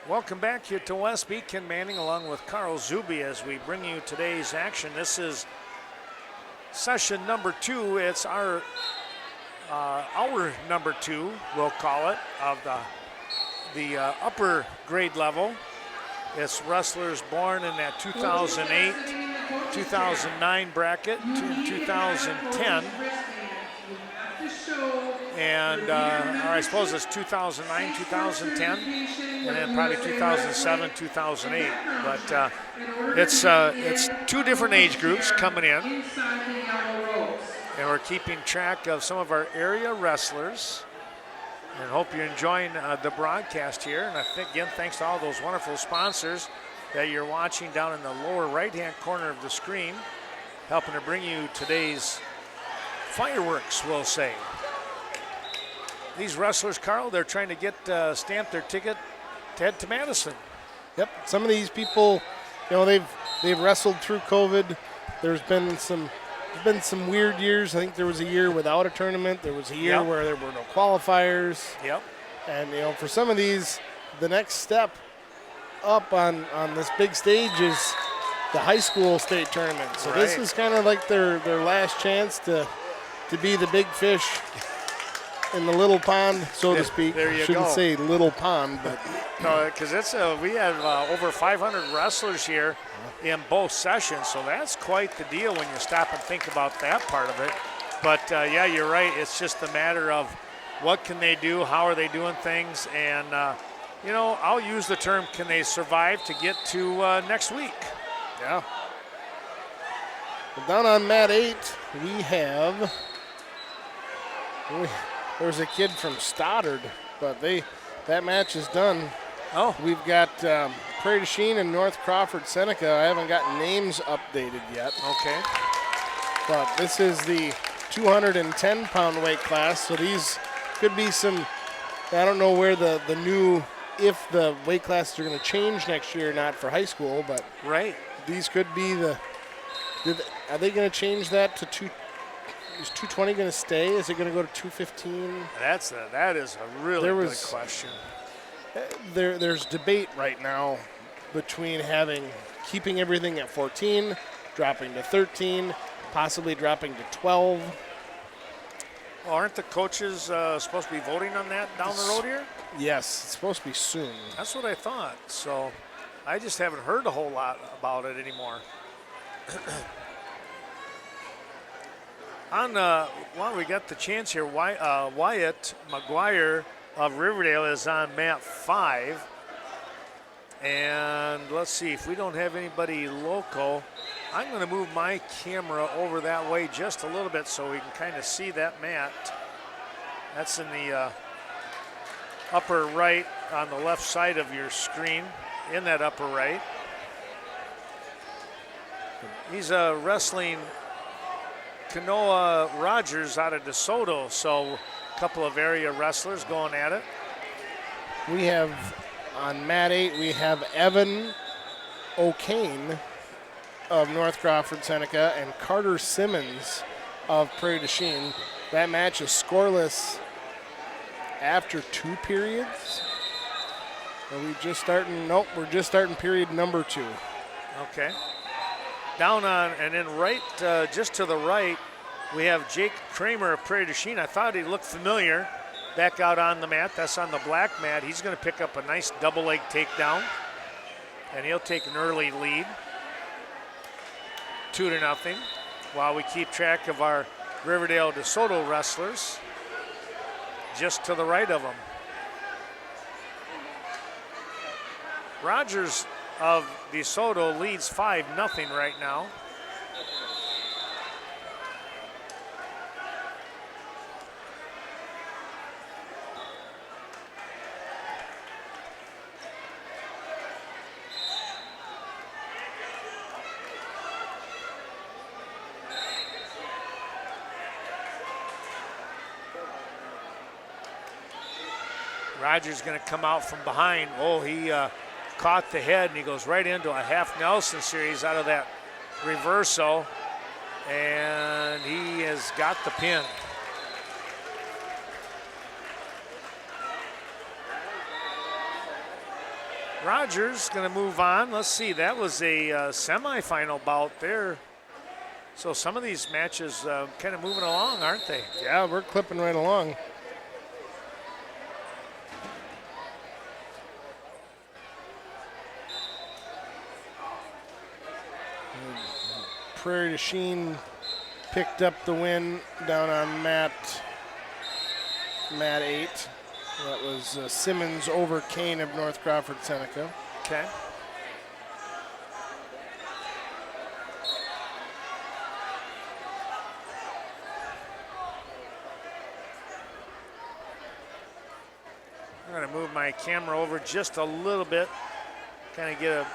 Welcome back here to Westby. Ken Manning along with Carl Zuby as we bring you today's action. This is session number 2. It's our hour number 2, we'll call it, of the upper grade level. It's wrestlers born in that 2008, 2009 bracket to 2010. And or I suppose it's 2009, 2010, and then probably 2007, 2008. But it's 2 different age groups coming in, and we're keeping track of some of our area wrestlers. And hope you're enjoying the broadcast here. And I think, again, thanks to all those wonderful sponsors that you're watching down in the lower right-hand corner of the screen, helping to bring you today's fireworks, we'll say. These wrestlers, Carl, they're trying to get stamp their ticket to head to Madison. Yep, some of these people, they've wrestled through COVID. There's been some weird years. I think there was a year without a tournament. There was a year where there were no qualifiers. Yep. And for some of these, the next step up on this big stage is the high school state tournament. So This is kind of like their last chance to be the big fish in the little pond, so to speak. There you Shouldn't go. say little pond, but no, because we have over 500 wrestlers here in both sessions, so that's quite the deal when you stop and think about that part of it. But yeah, you're right. It's just a matter of what can they do, how are they doing things, and I'll use the term, can they survive to get to next week? yeah. Well, down on mat 8, we have. There's a kid from Stoddard, but that match is done. Oh. We've got Prairie du Chien and North Crawford Seneca. I haven't got names updated yet. Okay. But this is the 210-pound weight class, so these could be some, I don't know where the new, if the weight classes are going to change next year or not for high school, but these could be are they going to change that to 2? Is 220 going to stay? Is it going to go to 215? That is a really good question. There's debate right now between keeping everything at 14, dropping to 13, possibly dropping to 12. Well, aren't the coaches supposed to be voting on that down the road here? Yes, it's supposed to be soon. That's what I thought. So I just haven't heard a whole lot about it anymore. While we got the chance here, Wyatt McGuire of Riverdale is on mat 5. And let's see, if we don't have anybody local, I'm going to move my camera over that way just a little bit so we can kind of see that mat. That's in the upper right on the left side of your screen, in that upper right. He's wrestling Kanoa Rogers out of DeSoto, so a couple of area wrestlers going at it. We have, on mat 8, we have Evan O'Kane of North Crawford Seneca and Carter Simmons of Prairie du Chien. That match is scoreless after 2 periods. Are we just starting? Nope, we're just starting period number 2. Okay. Down on, and then right, just to the right, we have Jake Kramer of Prairie du Chien. I thought he looked familiar back out on the mat. That's on the black mat. He's going to pick up a nice double leg takedown, and he'll take an early lead, 2-0, while we keep track of our Riverdale DeSoto wrestlers just to the right of them. Rogers of DeSoto leads 5-0 right now. Rogers going to come out from behind. Oh, he caught the head, and he goes right into a half Nelson series out of that reversal, and he has got the pin. Rogers going to move on. Let's see, that was a semifinal bout there. So some of these matches kind of moving along, aren't they? Yeah, we're clipping right along. Prairie du Chien picked up the win down on mat 8. That was Simmons over Kane of North Crawford Seneca. Okay. I'm going to move my camera over just a little bit, kind of get a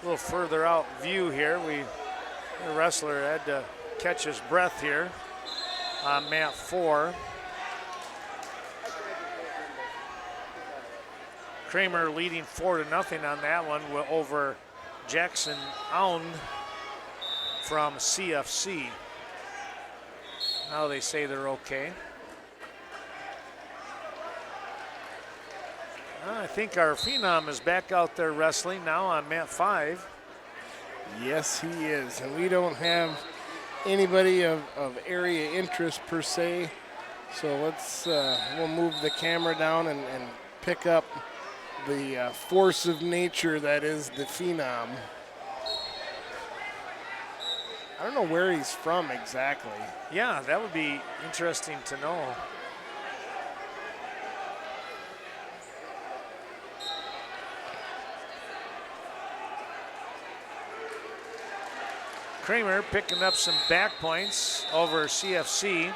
little further out view here. The wrestler had to catch his breath here on mat 4. Kramer leading 4-0 on that one over Jackson Aoun from CFC. Now they say they're okay. I think our Phenom is back out there wrestling now on mat 5. Yes, he is. And we don't have anybody of area interest per se. So we'll move the camera down and pick up the force of nature that is the Phenom. I don't know where he's from exactly. Yeah, that would be interesting to know. Kramer picking up some back points over CFC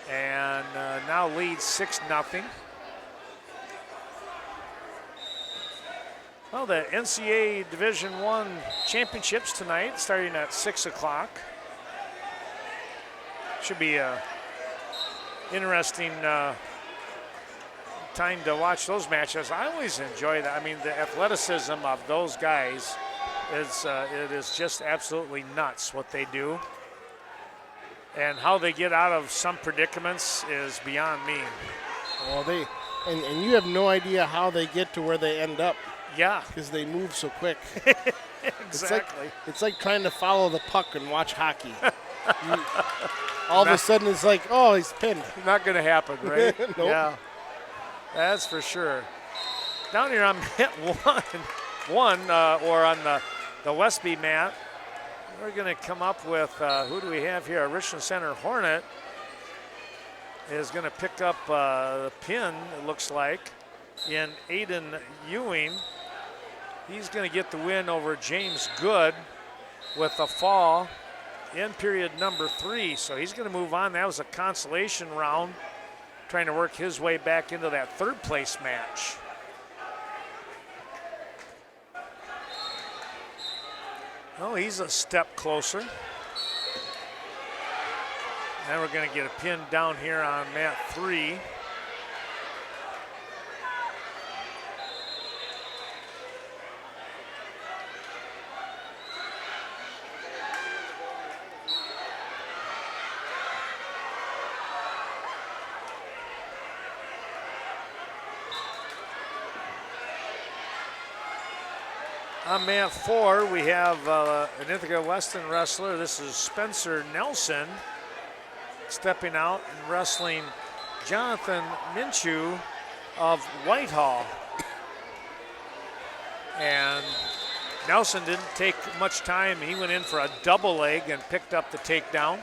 and now leads 6-0. Well, the NCAA Division I championships tonight starting at 6 o'clock. Should be a interesting time to watch those matches. I always enjoy that. I mean, the athleticism of those guys it is just absolutely nuts what they do. And how they get out of some predicaments is beyond me. Well, and you have no idea how they get to where they end up. Yeah. Because they move so quick. Exactly. It's like trying to follow the puck and watch hockey. All of a sudden it's like, oh, he's pinned. Not going to happen, right? Nope. Yeah, that's for sure. Down here on mat 1, or on the Westby mat, we're going to come up with, who do we have here? Richland Center Hornet is going to pick up the pin, it looks like, in Aiden Ewing. He's going to get the win over James Good with a fall in period number 3. So he's going to move on. That was a consolation round, trying to work his way back into that 3rd place match. Oh, he's a step closer. Now we're going to get a pin down here on mat 3. On mat 4, we have an Ithaca Weston wrestler. This is Spencer Nelson stepping out and wrestling Jonathan Minshew of Whitehall. And Nelson didn't take much time. He went in for a double leg and picked up the takedown.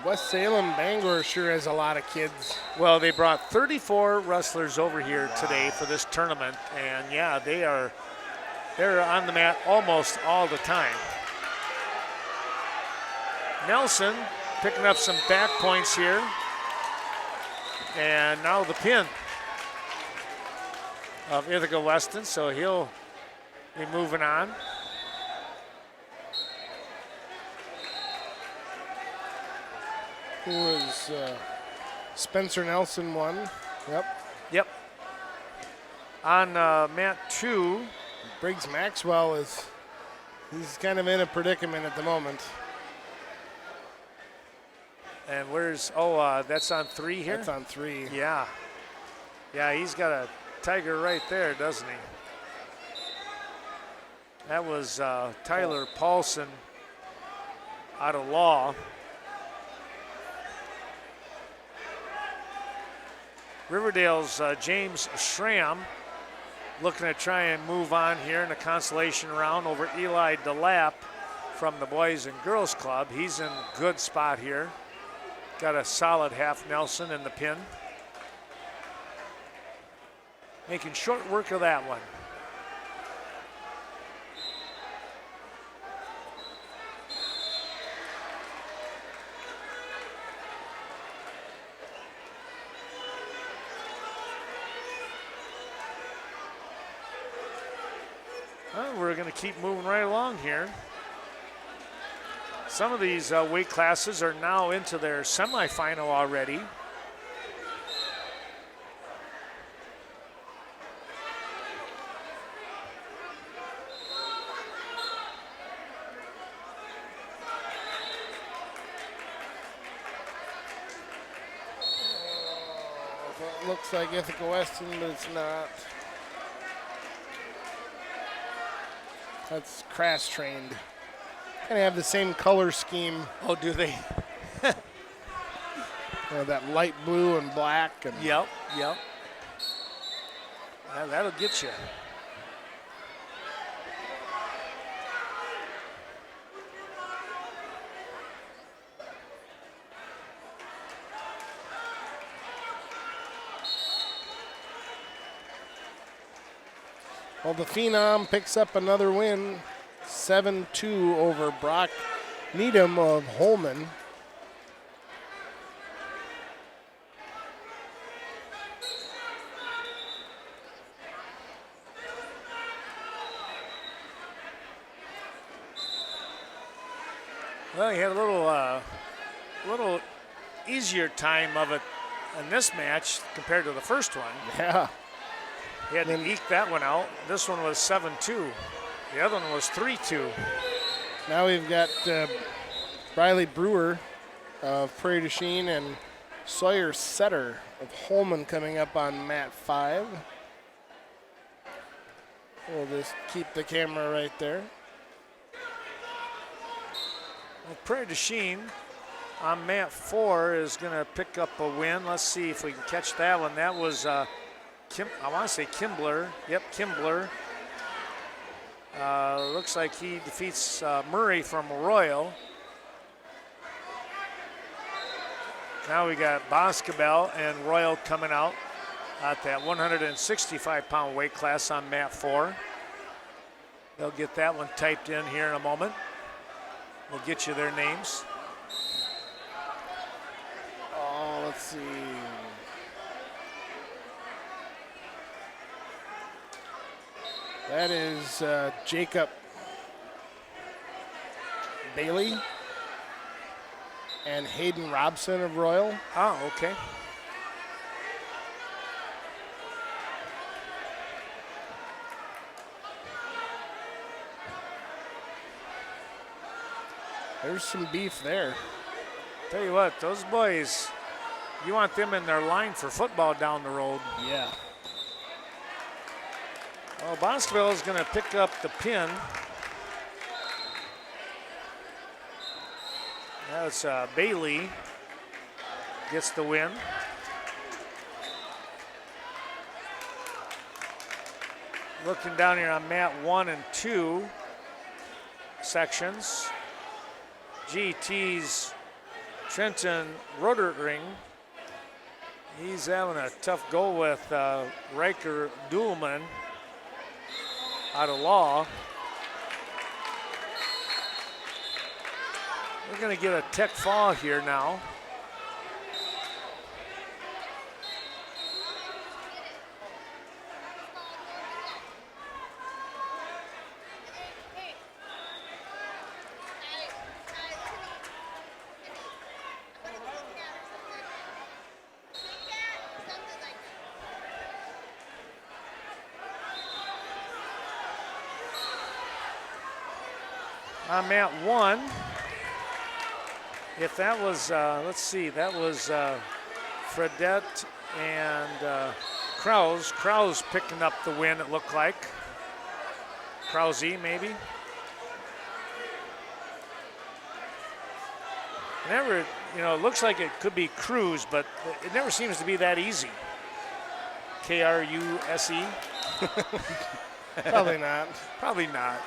West Salem Bangor sure has a lot of kids. Well, they brought 34 wrestlers over here today for this tournament, and yeah, they're on the mat almost all the time. Nelson picking up some back points here, and now the pin of Ithaca Weston, so he'll be moving on. Who was Spencer Nelson won. Yep. On mat 2, Briggs Maxwell he's kind of in a predicament at the moment. And where's, that's on 3 here? That's on 3. Yeah. Yeah, he's got a tiger right there, doesn't he? That was Tyler Paulson out of Law. Riverdale's James Schramm looking to try and move on here in the consolation round over Eli DeLapp from the Boys and Girls Club. He's in good spot here. Got a solid half Nelson in the pin. Making short work of that one. Well, we're going to keep moving right along here. Some of these weight classes are now into their semifinal already. It looks like Ithaca Weston, but it's not. That's Crass trained. Kind of have the same color scheme. Oh, do they? That light blue and black. And Yep. Yeah, that'll get you. Well, the Phenom picks up another win, 7-2 over Brock Needham of Holman. Well, he had a little easier time of it in this match compared to the first one. Yeah. He had to eke that one out. This one was 7-2. The other one was 3-2. Now we've got Riley Brewer of Prairie du Chien and Sawyer Setter of Holman coming up on mat 5. We'll just keep the camera right there. Well, Prairie du Chien on mat 4 is going to pick up a win. Let's see if we can catch that one. That was I want to say Kimbler. Yep, Kimbler. Looks like he defeats Murray from Royal. Now we got Boscobel and Royal coming out at that 165-pound weight class on mat 4. They'll get that one typed in here in a moment. We'll get you their names. Oh, let's see. That is Jacob Bailey and Hayden Robson of Royal. Oh, okay. There's some beef there. Tell you what, those boys, you want them in their line for football down the road. Yeah. Well, Boscoville is going to pick up the pin. That's Bailey gets the win. Looking down here on mat 1 and 2 sections. GT's Trenton Rodering. He's having a tough go with Riker Duhlman out of Law. We're going to get a tech fall here now. On mat 1, If that was, let's see, that was Fredette and Krause. Krause picking up the win, it looked like. Krause, maybe. Never, it looks like it could be Cruz, but it never seems to be that easy. Kruse? Probably not. Probably not.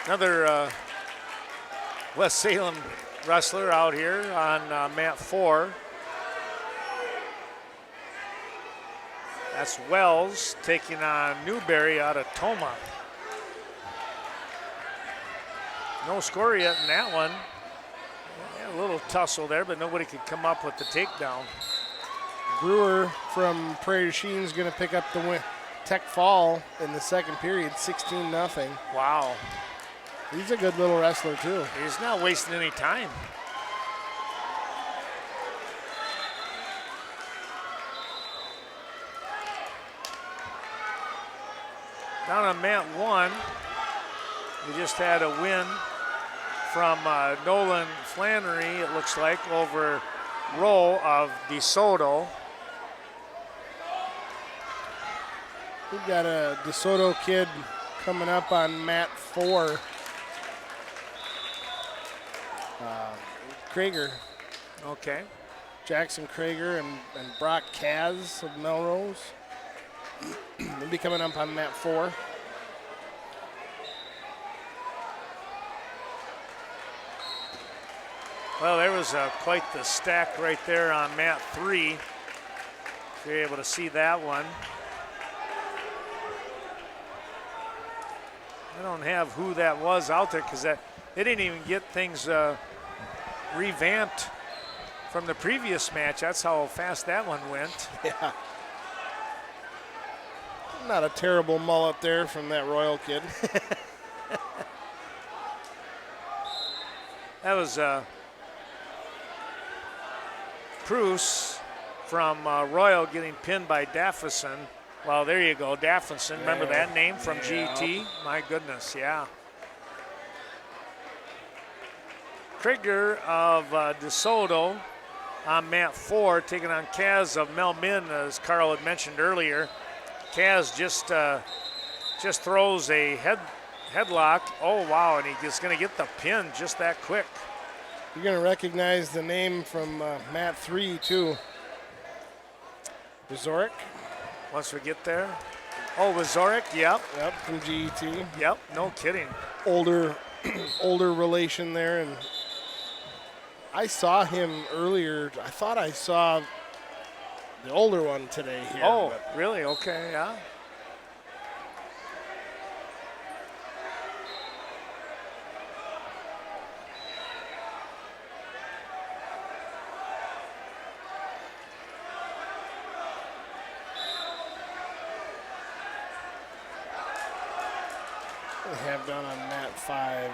Another West Salem wrestler out here on mat 4. That's Wells taking on Newberry out of Toma. No score yet in that one. Yeah, a little tussle there, but nobody could come up with the takedown. Brewer from Prairie du Chien is going to pick up the win. Tech Fall in the second period, 16-0. Wow. He's a good little wrestler, too. He's not wasting any time. Down on mat 1, we just had a win from Nolan Flannery, it looks like, over Rowe of DeSoto. We've got a DeSoto kid coming up on mat 4. Krager. Okay. Jackson Krager and Brock Kaz of Melrose. They'll be coming up on mat 4. Well, there was quite the stack right there on mat 3. If you're able to see that one. I don't have who that was out there because they didn't even get things revamped from the previous match. That's how fast that one went. Yeah. Not a terrible mullet there from that Royal kid. That was Bruce from Royal getting pinned by Daffison. Well, there you go, Daffison. Remember that name from GT? My goodness, yeah. Krieger of DeSoto on mat 4, taking on Kaz of Melmin, as Carl had mentioned earlier. Kaz just throws a headlock. Oh, wow, and he's going to get the pin just that quick. You're going to recognize the name from mat 3, too. Wazorek. Once we get there. Oh, Wazorek, yep. Yep, from GET. Yep, no kidding. Older relation there. And I saw him earlier. I thought I saw the older one today here. Oh, really? Okay, yeah. They have down on mat 5.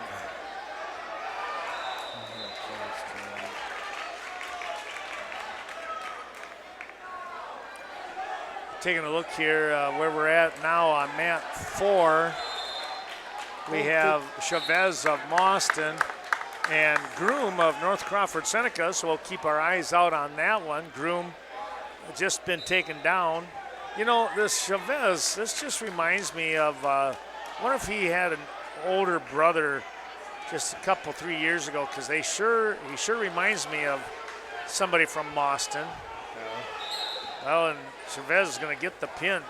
Taking a look here where we're at now on mat 4. We have Chavez of Mauston and Groom of North Crawford Seneca, so we'll keep our eyes out on that one. Groom just been taken down. You know, this Chavez, this just reminds me of, I wonder if he had an older brother just a couple, 3 years ago, because he sure reminds me of somebody from Mauston. Well, and Chavez is going to get the pin.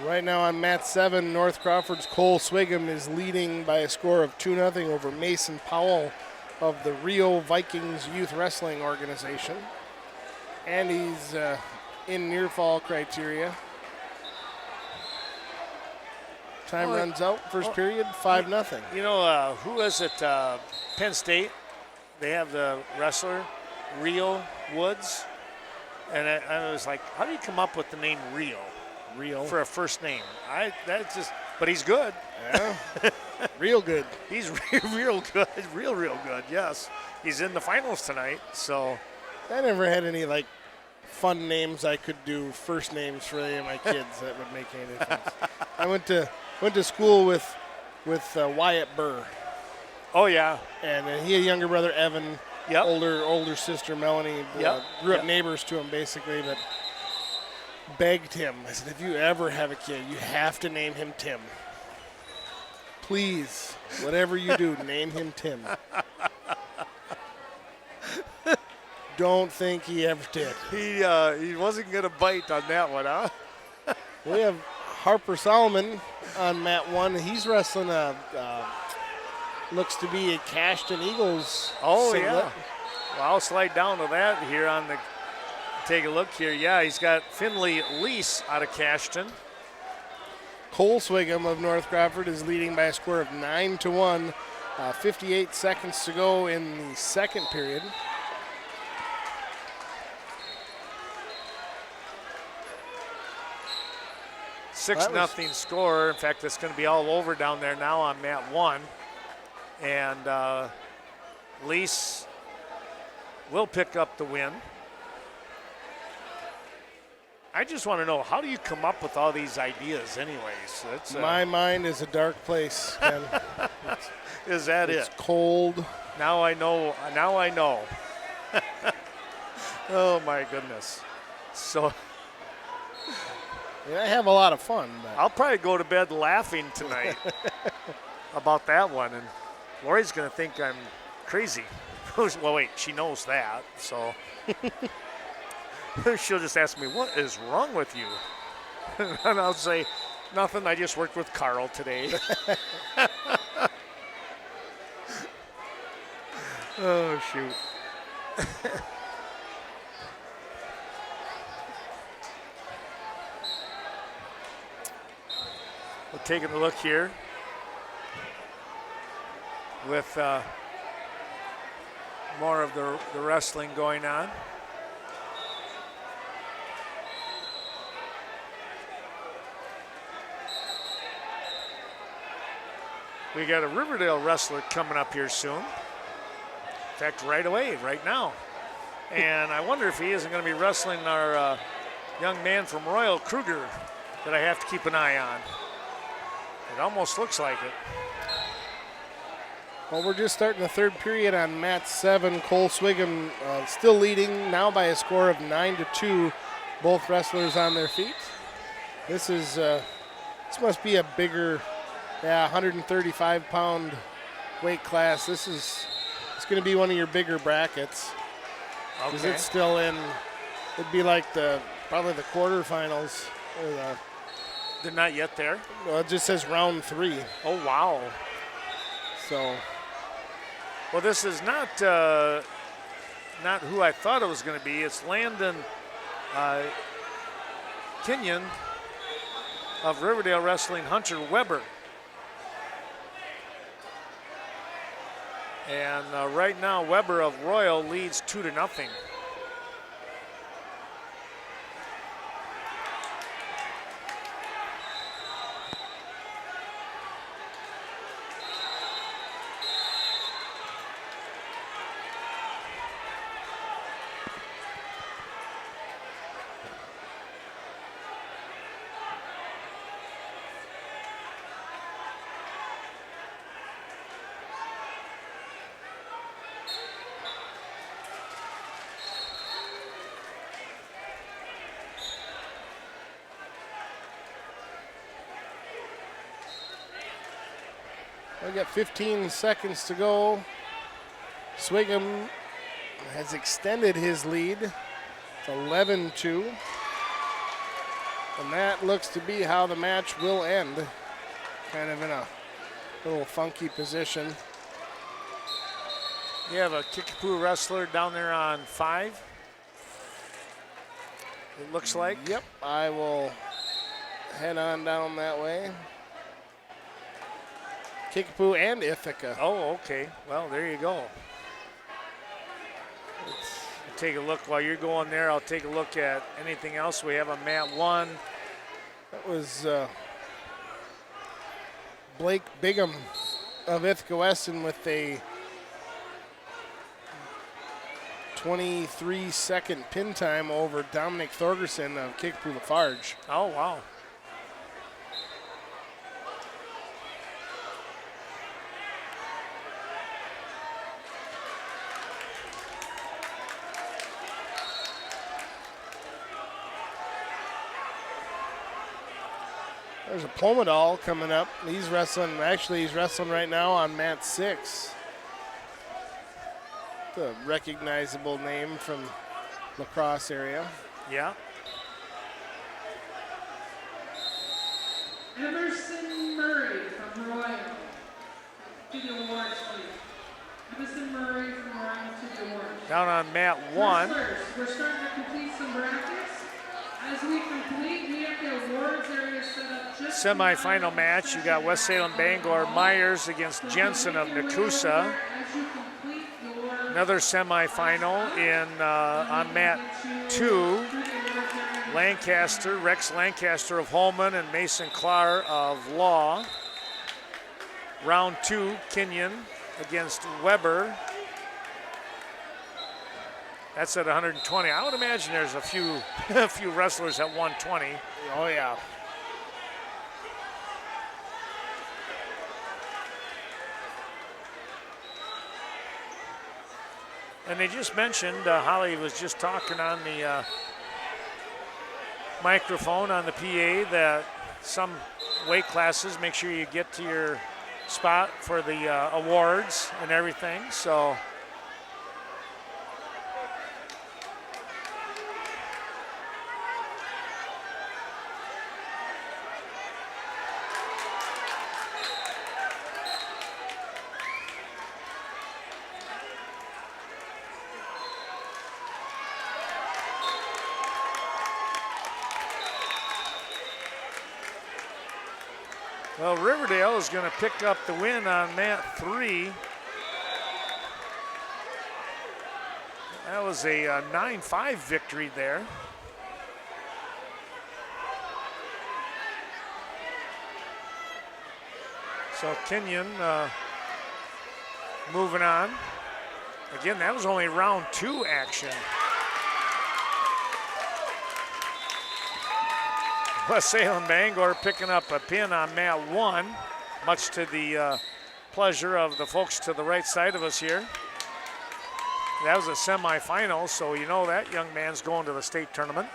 Right now on mat 7, North Crawford's Cole Swigum is leading by a score of 2-0 over Mason Powell of the Rio Vikings Youth Wrestling Organization. And he's in near fall criteria. Time runs out, first period, 5-0. You know, who is it? Penn State. They have the wrestler, Rio Woods. And I was like, how do you come up with the name Rio for a first name? But he's good. Yeah, real good. He's real good, real good, yes. He's in the finals tonight, so. I never had any, fun names I could do, first names for any of my kids that would make any difference. I went to school with Wyatt Burr. Oh yeah. And he had a younger brother, Evan. Yep. Older sister, Melanie. Yep. Grew up neighbors to him, basically, but begged him. I said, if you ever have a kid, you have to name him Tim. Please, whatever you do, name him Tim. Don't think he ever did. He wasn't going to bite on that one, huh? We have Harper Solomon on mat 1. He's wrestling looks to be a Cashton Eagles singlet. Yeah. Well, I'll slide down to that here on the. Take a look here. Yeah, he's got Finley Lease out of Cashton. Cole Swigum of North Crawford is leading by a score of 9-1. 58 seconds to go in the second period. Six nothing score. In fact, it's going to be all over down there now on mat 1. And Lease will pick up the win. I just want to know, how do you come up with all these ideas anyways? My mind is a dark place, Ken. Is that it's cold. Now I know. Now I know. Oh, my goodness. So I have a lot of fun. But I'll probably go to bed laughing tonight about that one. And Lori's going to think I'm crazy. Well, wait, she knows that, so she'll just ask me, what is wrong with you? And I'll say, nothing, I just worked with Carl today. Oh, shoot. We're taking a look here with more of the wrestling going on. We got a Riverdale wrestler coming up here soon. In fact, right away, right now. And I wonder if he isn't going to be wrestling our young man from Royal, Kruger, that I have to keep an eye on. It almost looks like it. Well, we're just starting the third period on mat 7. Cole Swigum still leading now by a score of 9-2. Both wrestlers on their feet. This must be a bigger, 135-pound weight class. It's going to be one of your bigger brackets. Because it's still in. It'd be like probably the quarterfinals. They're not yet there? Well, it just says round 3. Oh, wow. So. Well, this is not who I thought it was going to be. It's Landon Kenyon of Riverdale Wrestling, Hunter Weber. And right now, Weber of Royal leads 2-0. We got 15 seconds to go. Swigum has extended his lead to 11-2. And that looks to be how the match will end. Kind of in a little funky position. You have a Kickapoo wrestler down there on 5. It looks like. Yep, I will head on down that way. Kickapoo and Ithaca. Oh, okay. Well, there you go. Let's take a look. While you're going there, I'll take a look at anything else we have on mat 1. That was Blake Bigham of Ithaca Weston with a 23-second pin time over Dominic Thorgerson of Kickapoo Lafarge. Oh, wow. There's a Plomedal coming up. He's wrestling right now on mat 6. The recognizable name from La Crosse area. Yeah. Emerson Murray from Royal to the awards, please. Emerson Murray from Royal to the awards. Down on mat 1. Wrestlers, we're starting to complete some brackets. As we complete, we have the awards area set up just Semi-final match. You got West Salem Bangor Myers against Jensen of Nakusa. as you complete your Another semi-final on mat 2. Lancaster, Rex Lancaster of Holman and Mason Clark of Law. Round 2, Kenyon against Weber. That's at 120. I would imagine there's a few wrestlers at 120. Oh, yeah. And they just mentioned, Holly was just talking on the microphone on the PA that some weight classes, make sure you get to your spot for the awards and everything. So well, Riverdale is going to pick up the win on mat 3. That was a 9-5 victory there. So Kenyon moving on. Again, that was only round 2 action. West Salem Bangor picking up a pin on mat 1, much to the pleasure of the folks to the right side of us here. That was a semifinal, so you know that young man's going to the state tournament.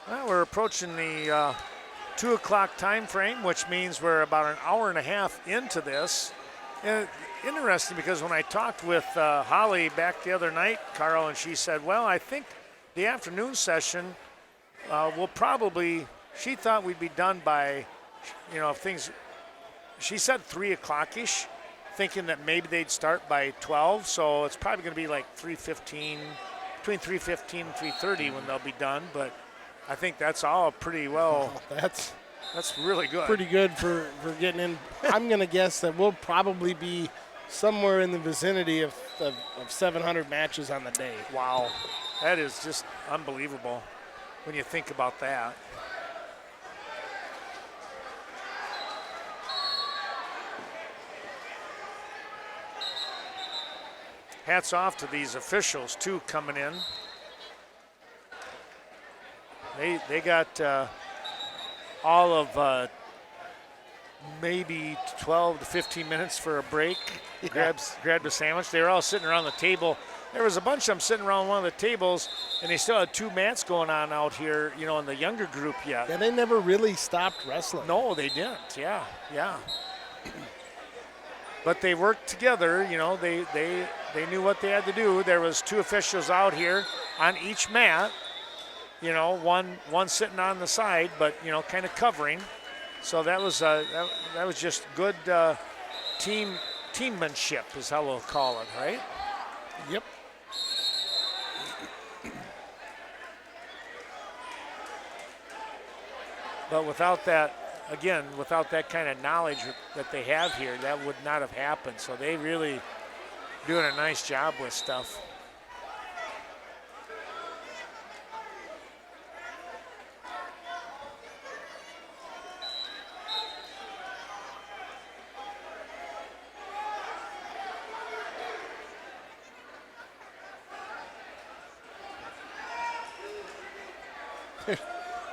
Well, we're approaching the 2 o'clock time frame, which means we're about an hour and a half into this. And interesting, because when I talked with Holly back the other night, Carl, and she said, well, I think the afternoon session will probably, she thought we'd be done by, if things, she said 3 o'clock-ish, thinking that maybe they'd start by 12, so it's probably going to be like 3:15, between 3:15 and 3:30 when they'll be done, but I think that's all pretty well. That's really good. pretty good for getting in. I'm going to guess that we'll probably be somewhere in the vicinity of 700 matches on the day. Wow, that is just unbelievable when you think about that. Hats off to these officials too coming in. They got all of maybe 12 to 15 minutes for a break. Yeah. Grabbed a sandwich. They were all sitting around the table. There was a bunch of them sitting around one of the tables, and they still had 2 mats going on out here, in the younger group yet. Yeah, they never really stopped wrestling. No, they didn't. Yeah. But they worked together. They knew what they had to do. There was 2 officials out here on each mat. One sitting on the side, but kind of covering. So that was just good teammanship, is how we'll call it, right? Yep. But without that kind of knowledge that they have here, that would not have happened. So they really doing a nice job with stuff.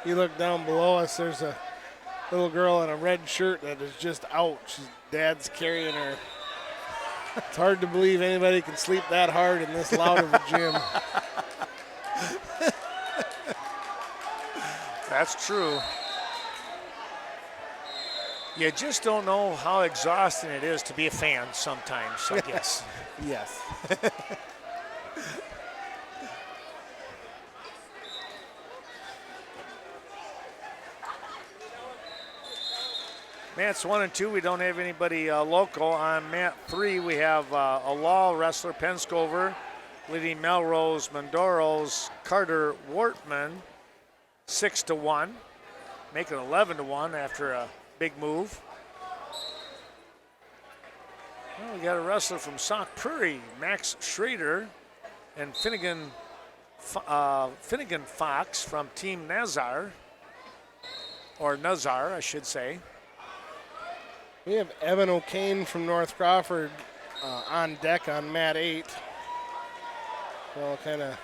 You look down below us, there's a little girl in a red shirt that is just out. Dad's carrying her. It's hard to believe anybody can sleep that hard in this loud of a gym. That's true. You just don't know how exhausting it is to be a fan sometimes, I guess. Yes. Mats 1 and 2, we don't have anybody local. On mat 3, we have a Law wrestler, Penscover, leading Melrose Mondoros, Carter Wortman, 6-1, make it 11-1 after a big move. Well, we got a wrestler from Sauk Prairie, Max Schrader, and Finnegan Fox from Team Nazar, or Nazar, I should say. We have Evan O'Kane from North Crawford on deck on mat 8. So kind of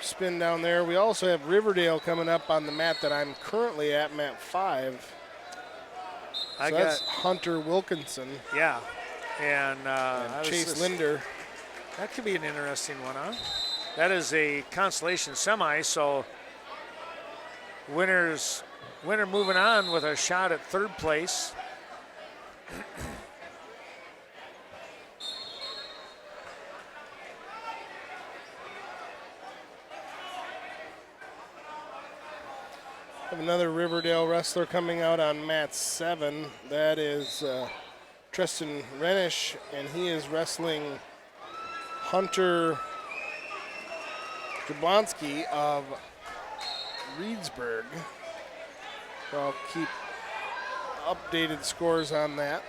spin down there. We also have Riverdale coming up on the mat that I'm currently at, mat 5. So that's Hunter Wilkinson. Yeah, and Chase Linder. That could be an interesting one, huh? That is a consolation semi, so winner moving on with a shot at third place. Have another Riverdale wrestler coming out on mat 7. That is Tristan Renish, and he is wrestling Hunter Jablonski of Reedsburg. So I'll keep updated scores on that.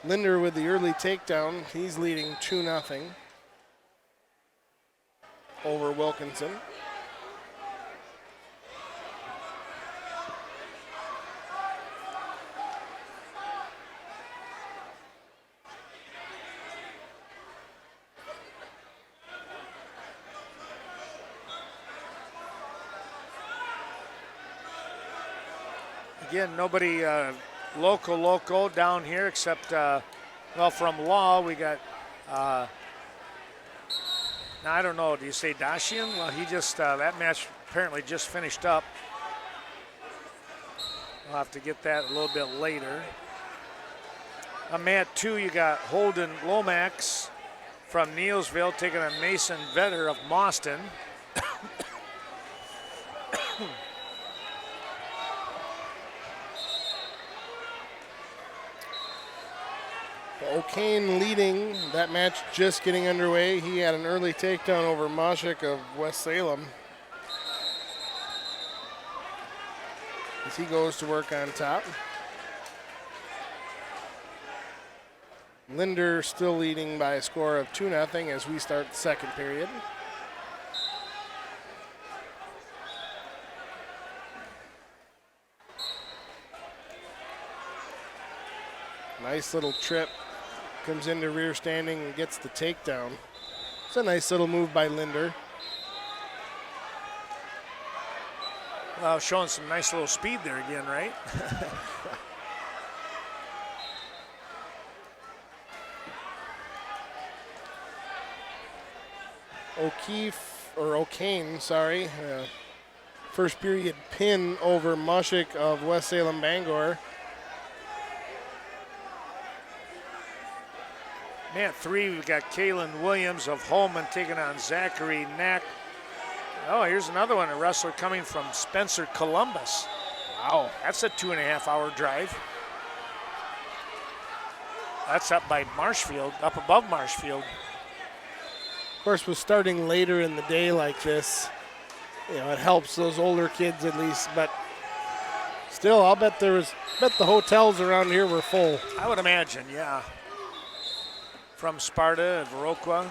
Linder with the early takedown. He's leading 2-0 over Wilkinson. Again, nobody local down here except, well, from Law, we got, now I don't know, do you say Dashian? Well, he just, that match apparently just finished up. We'll have to get that a little bit later. On mat 2, you got Holden Lomax from Neilsville taking on Mason Vetter of Mauston. O'Kane leading that match, just getting underway. He had an early takedown over Moshik of West Salem as he goes to work on top. Linder still leading by a score of 2-0 as we start the second period. Nice little trip. Comes into rear standing and gets the takedown. It's a nice little move by Linder. Well, showing some nice little speed there again, right? O'Kane, first period pin over Mushik of West Salem Bangor. Mat 3, we've got Kalen Williams of Holman taking on Zachary Knack. Oh, here's another one, a wrestler coming from Spencer, Columbus. Wow, that's a 2.5-hour drive. That's up by Marshfield, up above Marshfield. Of course, with starting later in the day like this, it helps those older kids at least, but still, I'll bet the hotels around here were full. I would imagine, yeah. From Sparta, Viroqua,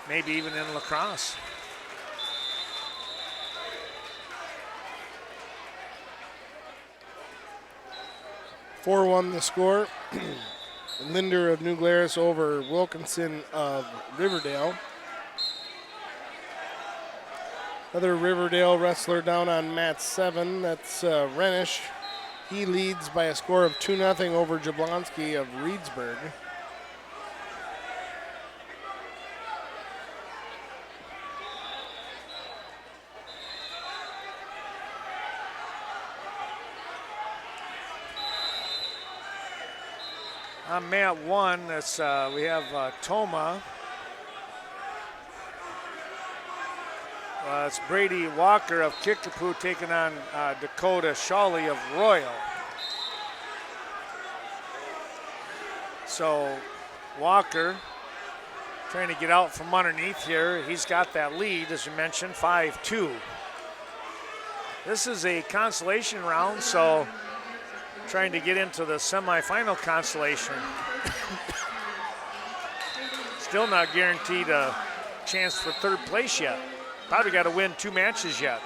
maybe even in La Crosse. (4-1) the score. Linder of New Glarus over Wilkinson of Riverdale. Another Riverdale wrestler down on mat 7. That's Renish. He leads by a score of 2-0 over Jablonski of Reedsburg. On mat 1, that's, we have Toma. It's Brady Walker of Kickapoo taking on Dakota Shawley of Royal. So Walker trying to get out from underneath here. He's got that lead, as you mentioned, 5-2. This is a consolation round, so trying to get into the semifinal consolation. Still not guaranteed a chance for third place yet. Probably got to win 2 matches yet.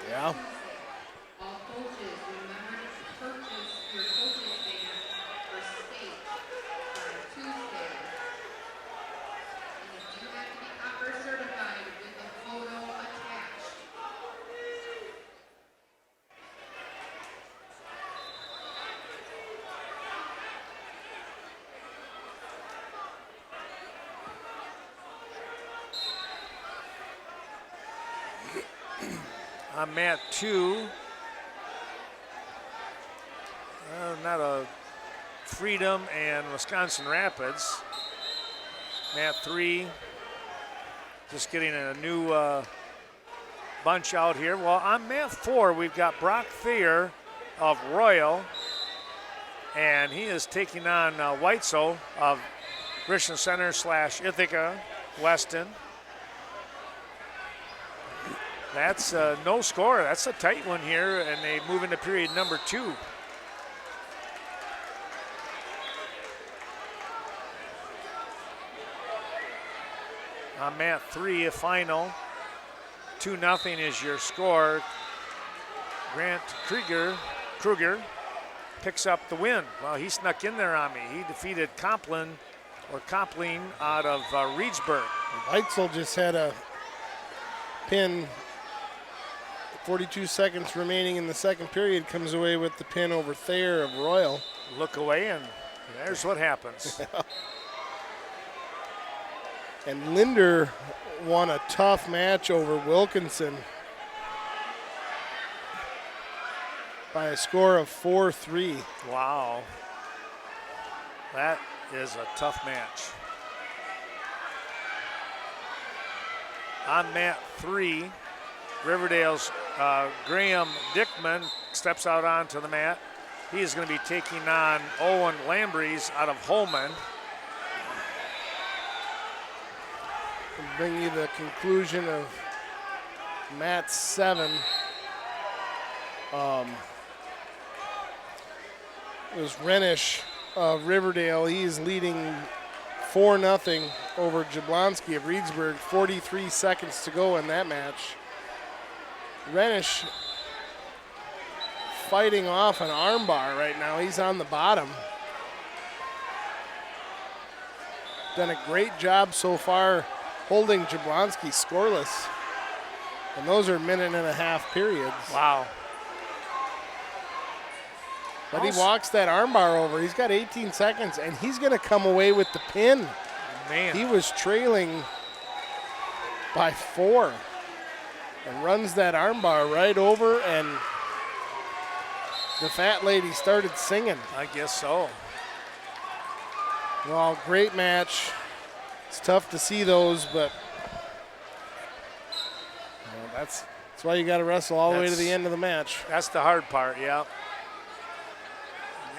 Yeah. All coaches, remember to purchase your coaches band for state by Tuesday. And you do have to be copper certified with a photo attached. On mat 2, not a Freedom and Wisconsin Rapids. Mat 3, just getting a new bunch out here. Well, on mat 4, we've got Brock Thayer of Royal, and he is taking on Weitzel of Richland Center / Ithaca Weston. That's no score. That's a tight one here, and they move into period number 2. On mat 3, a final. 2-0 is your score. Grant Kruger picks up the win. Well, he snuck in there on me. He defeated Compline out of Reedsburg. Weitzel just had a pin. 42 seconds remaining in the second period, comes away with the pin over Thayer of Royal. Look away, and there's what happens. And Linder won a tough match over Wilkinson by a score of 4-3. Wow. That is a tough match. On mat 3, Riverdale's Graham Dickman steps out onto the mat. He is going to be taking on Owen Lambries out of Holman. We'll bring you the conclusion of mat 7. It was Renish of Riverdale. He is leading 4-0 over Jablonski of Reedsburg. 43 seconds to go in that match. Renish fighting off an armbar right now. He's on the bottom. Done a great job so far holding Jablonski scoreless. And those are 1.5-minute periods. Wow. But he walks that armbar over. He's got 18 seconds, and he's going to come away with the pin. Man. He was trailing by 4. And runs that armbar right over, and the fat lady started singing. I guess so. Well, great match. It's tough to see those, but that's why you got to wrestle all the way to the end of the match. That's the hard part, yeah.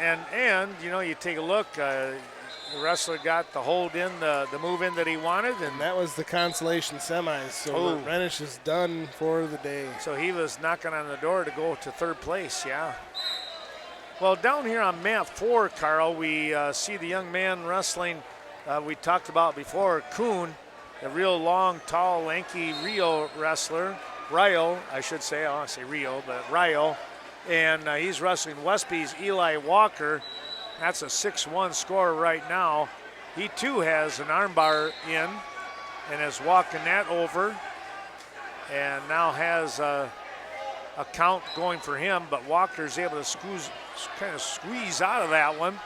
And you know, you take a look, the wrestler got the hold in, the move in that he wanted. And that was the consolation semis, so Renish is done for the day. So he was knocking on the door to go to third place, yeah. Well, down here on mat 4, Carl, we see the young man wrestling we talked about before, Kuhn, a real long, tall, lanky Rio wrestler. Rio, I should say. I want to say Rio, but Rio. And he's wrestling Westby's Eli Walker. That's a 6-1 score right now. He too has an armbar in and is walking that over, and now has a count going for him, but Walker's able to kind of squeeze out of that one.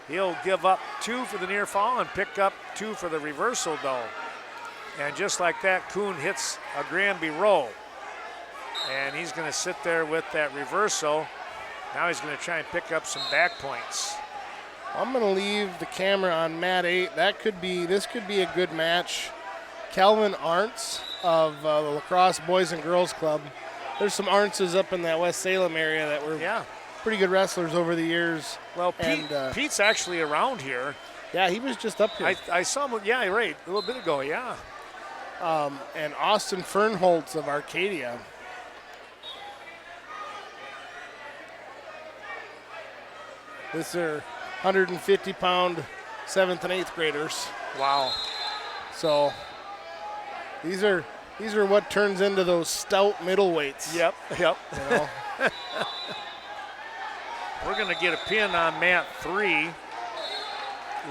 He'll give up 2 for the near fall and pick up 2 for the reversal though. And just like that, Kuhn hits a Granby roll. And he's going to sit there with that reversal. Now he's going to try and pick up some back points. I'm going to leave the camera on mat 8. This could be a good match. Calvin Arntz of the Lacrosse Boys and Girls Club. There's some Arntzes up in that West Salem area that were pretty good wrestlers over the years. Well, Pete's actually around here. Yeah, he was just up here. I saw him, yeah, right, a little bit ago, yeah. And Austin Fernholtz of Arcadia. This are 150-pound 7th and 8th graders. Wow. So these are what turns into those stout middleweights. Yep. You know? We're going to get a pin on mat 3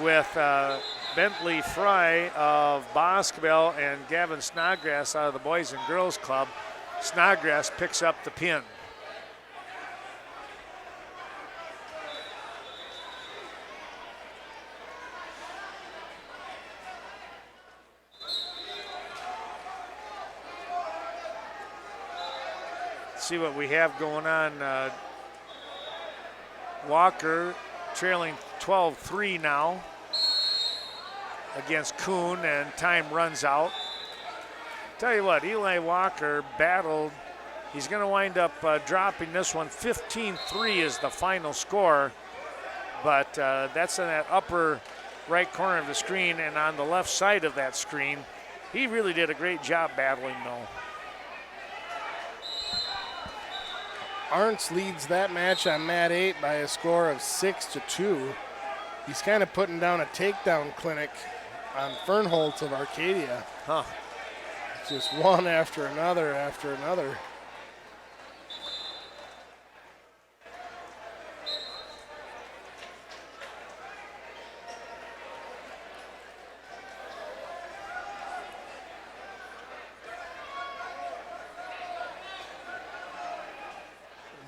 with Bentley Fry of Boscobel and Gavin Snodgrass out of the Boys and Girls Club. Snodgrass picks up the pin. See what we have going on. Walker trailing 12-3 now against Kuhn, and time runs out. Tell you what, Eli Walker battled. He's going to wind up dropping this one. 15-3 is the final score, but that's in that upper right corner of the screen, and on the left side of that screen. He really did a great job battling, though. Arntz leads that match on mat 8 by a score of 6-2. He's kind of putting down a takedown clinic on Fernholtz of Arcadia. Just one after another after another.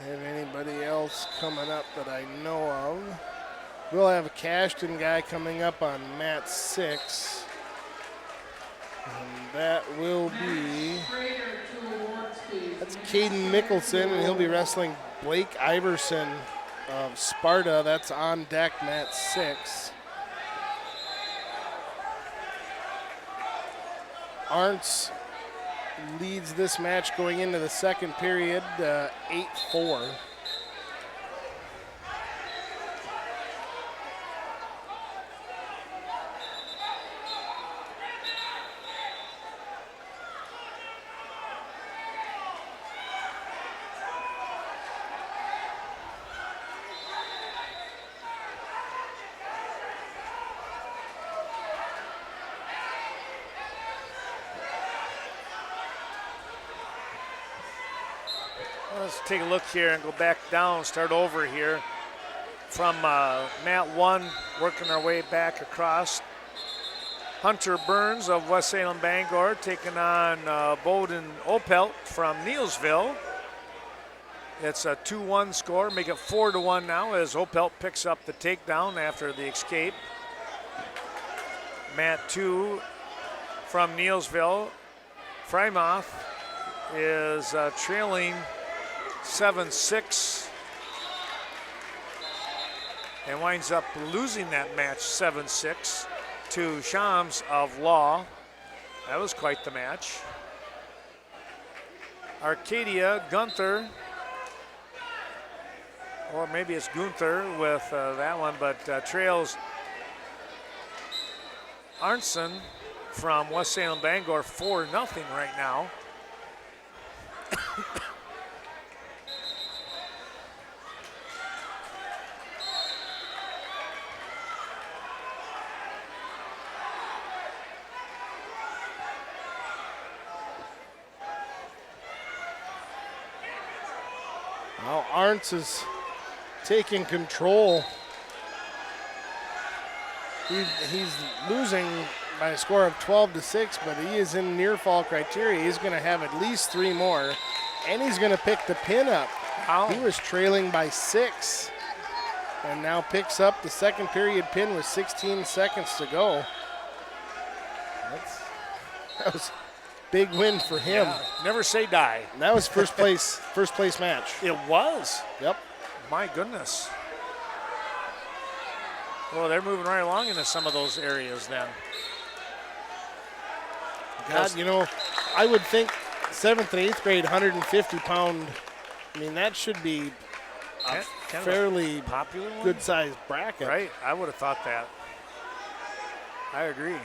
Have anybody else coming up that I know of? We'll have a Cashton guy coming up on mat 6. And that will be, that's Caden Mickelson, and he'll be wrestling Blake Iverson of Sparta. That's on deck, mat 6. Arntz leads this match going into the second period, 8-4. Let's take a look here and go back down, start over here from mat 1, working our way back across. Hunter Burns of West Salem Bangor taking on Bowden Opelt from Neilsville. It's a 2-1 score, make it 4-1 now as Opelt picks up the takedown after the escape. Mat 2 from Neilsville, Frymouth is trailing 7-6 and winds up losing that match 7-6 to Shams of Law. That was quite the match. Arcadia, Gunther, or maybe it's Gunther with that one, but trails Arnson from West Salem Bangor 4-0 right now. Well, Arntz is taking control He's losing by a score of 12-6, but he is in near fall criteria. He's going to have at least 3 more, and he's going to pick the pin up. Wow. He was trailing by 6, and now picks up the second period pin with 16 seconds to go. That was a big win for him. Yeah, never say die. And that was first place match. It was. Yep. My goodness. Well, they're moving right along into some of those areas then. God, you know, I would think 7th and 8th grade 150-pound, I mean, that should be a Kind of fairly popular one? good-sized bracket. Right, I would have thought that. I agree.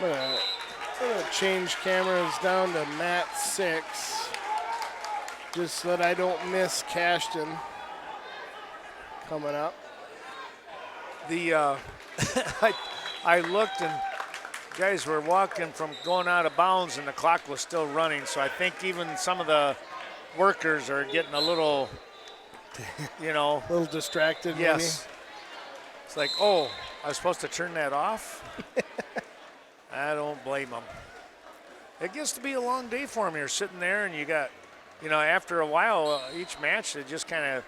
I'm gonna change cameras down to mat 6, just so that I don't miss Cashton coming up. The I looked and guys were walking from going out of bounds and the clock was still running, so I think even some of the workers are getting a little, you know. A little distracted, Yes. It's like, oh, I was supposed to turn that off? I don't blame them. It gets to be a long day for them. You're sitting there and you got, you know, after a while, each match, it just kind of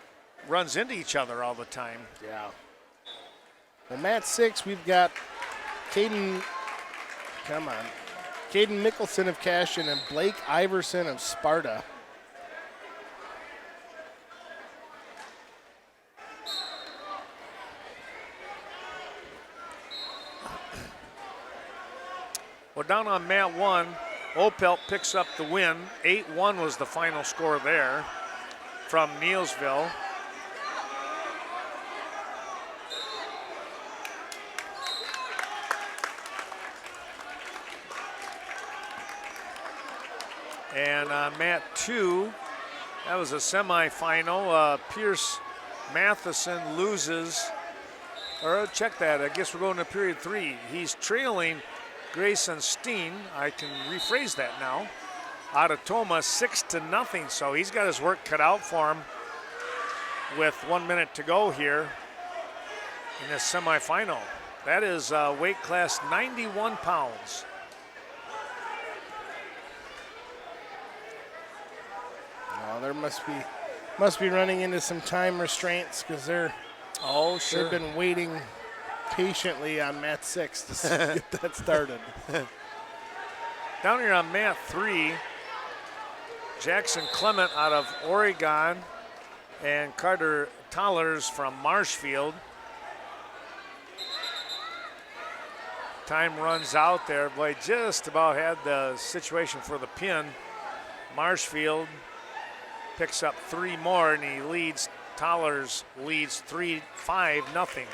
runs into each other all the time. maybe. Yeah. Well, mat 6, we've got Caden Mickelson of Cashton and Blake Iverson of Sparta. Well, down on mat 1, Opelt picks up the win. 8-1 was the final score there from Neilsville. And on mat 2, that was a semifinal. Pierce Matheson loses, or check that, I guess we're going to period 3. He's trailing Grayson Steen, I can rephrase that now, out of Toma 6-0, so he's got his work cut out for him with 1 minute to go here in this semifinal. That is weight class 91 pounds. Oh, there must be running into some time restraints because they've been waiting patiently on mat 6 to get that started. Down here on mat 3, Jackson Clement out of Oregon and Carter Tollers from Marshfield. Time runs out there. Boy, just about had the situation for the pin. Marshfield picks up 3 more and he leads, Tollers leads 5-0.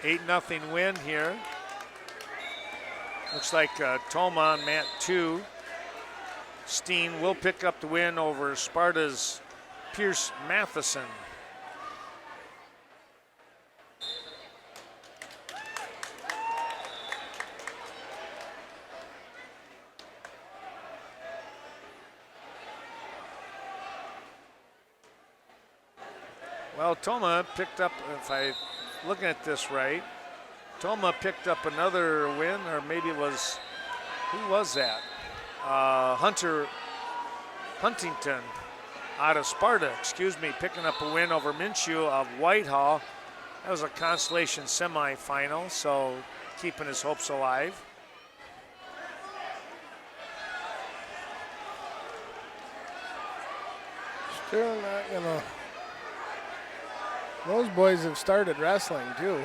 Eight-0 win here. Looks like Toma on mat 2. Steen will pick up the win over Sparta's Pierce Matheson. Well, Toma picked up, if I'm looking at this right, Toma picked up another win, or maybe it was, who was that? Huntington out of Sparta, picking up a win over Minshew of Whitehall. That was a consolation semifinal, so keeping his hopes alive. Still not gonna. Those boys have started wrestling too.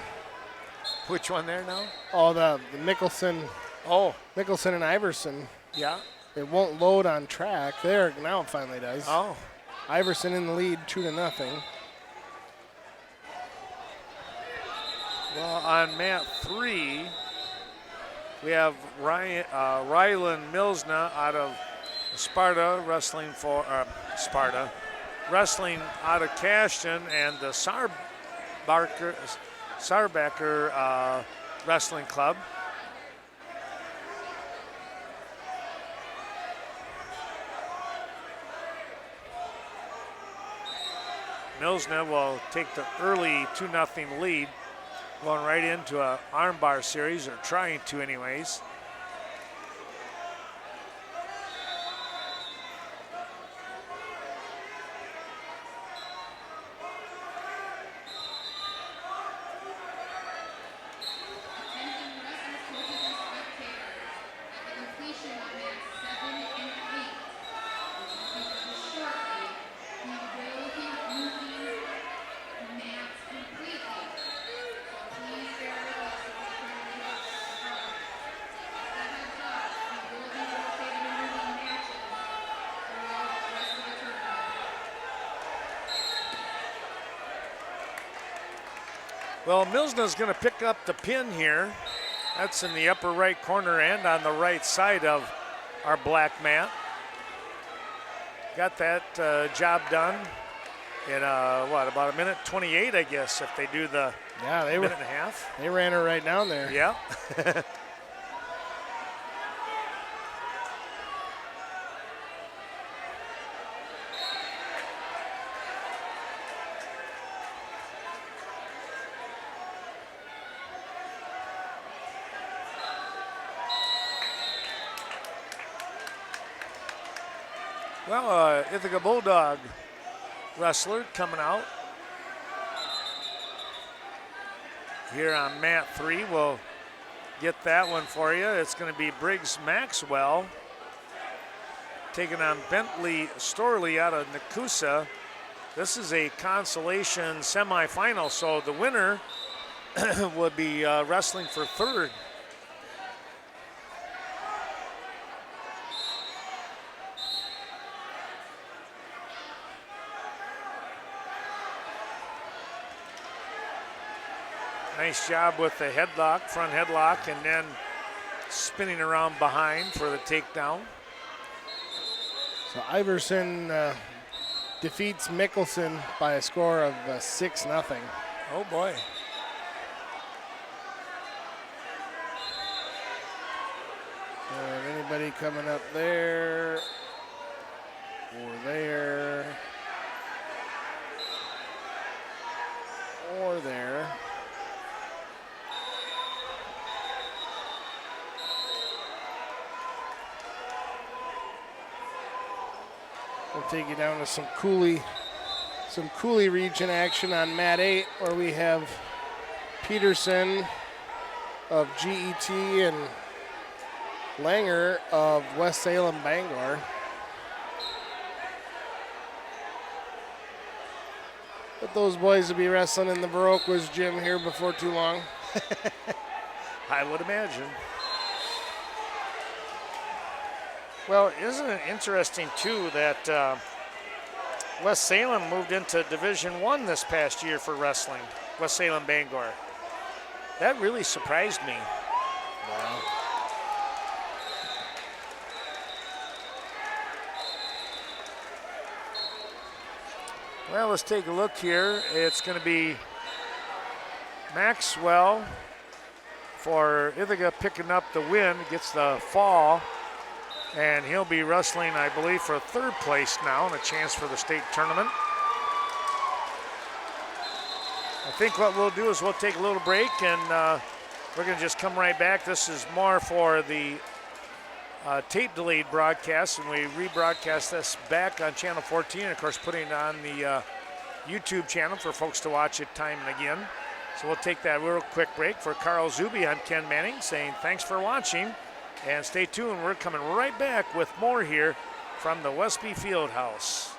Which one there now? Oh, the Mickelson. Oh, Mickelson and Iverson. yeah. It won't load on track. There, now it finally does. Oh, Iverson in the lead, 2-0. well, on mat 3, we have Rylan Milsna out of Sparta wrestling for Sparta, wrestling out of Cashton, and the Sarbacker Wrestling Club. Milsna will take the early 2-0 lead, going right into an armbar series, or trying to anyways. Well, Milsna's going to pick up the pin here. That's in the upper right corner and on the right side of our black mat. Got that job done in about 1:28, I guess, if they do the minute and a half. They ran her right down there. Yeah. Well, Ithaca Bulldog wrestler coming out here on mat 3. We'll get that one for you. It's going to be Briggs Maxwell taking on Bentley Storley out of Nakusa. This is a consolation semifinal, so the winner would be wrestling for third. Nice job with the headlock, front headlock, and then spinning around behind for the takedown. So Iverson defeats Mickelson by a score of 6-0. Oh boy. Anybody coming up there or there or there? We'll take you down to some Cooley region action on mat 8, where we have Peterson of GET and Langer of West Salem Bangor. But those boys will be wrestling in the Baroqua's gym here before too long. I would imagine. Well, isn't it interesting, too, that West Salem moved into Division I this past year for wrestling, West Salem Bangor. That really surprised me. Wow. Well, let's take a look here. It's going to be Maxwell for Ithaca picking up the win, gets the fall. And he'll be wrestling, I believe, for third place now and a chance for the state tournament. I think what we'll do is we'll take a little break, and we're going to just come right back. This is more for the tape-delayed broadcast, and we rebroadcast this back on Channel 14, and of course putting it on the YouTube channel for folks to watch it time and again. So we'll take that real quick break. For Carl Zuby, I'm Ken Manning saying thanks for watching. And stay tuned, we're coming right back with more here from the Westby Fieldhouse.